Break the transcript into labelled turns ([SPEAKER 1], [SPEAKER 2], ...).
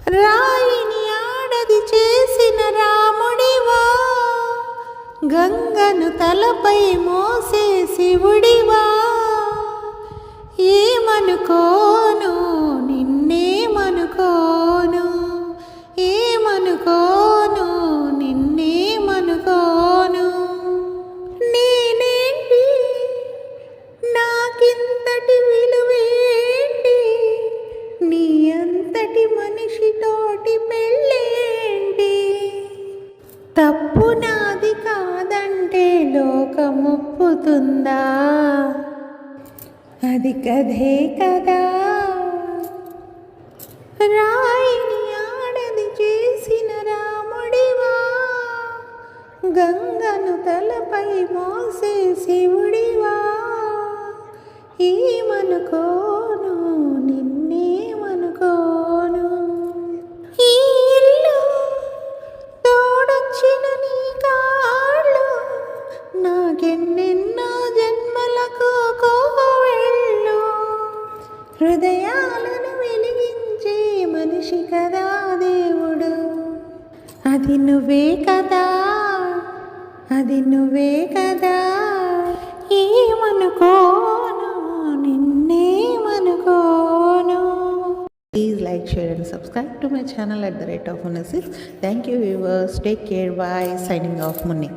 [SPEAKER 1] రాయిని ఆడది చేసిన రాముడివా, గంగను తలపై మోసే శివుడివా. ఏమనుకోను నిన్నేమనుకోను, ఏమనుకోను నిన్నేమనుకోను. నేనేంటి నాకింతటి విలువేంటి, నీ అంతటి మనిషితోటి పెళ్ళేంటి. తప్పు నాది కాదంటే లోకమొప్పుతుందా, అది కథే కదా. రాయిని ఆడది చేసిన రాముడివా, గంగను తలపై మోసే శివుడివా. ఏమనుకోను నిన్నేమనుకోను. ఈ ఇల్లు తోడొచ్చిన నీ కాళ్ళు, నాకెన్నెన్నో జన్మలకు కోవెళ్ళు. హృదయాలను వెలిగించే మనిషి కదా దేవుడు, అది నువ్వే కదా, అది నువ్వే కదా. ఏమనుకోను నిన్నేమనుకోను. Please like, share and subscribe to my channel @Munassis. Thank you viewers. Take care. Bye. Signing off, Munni.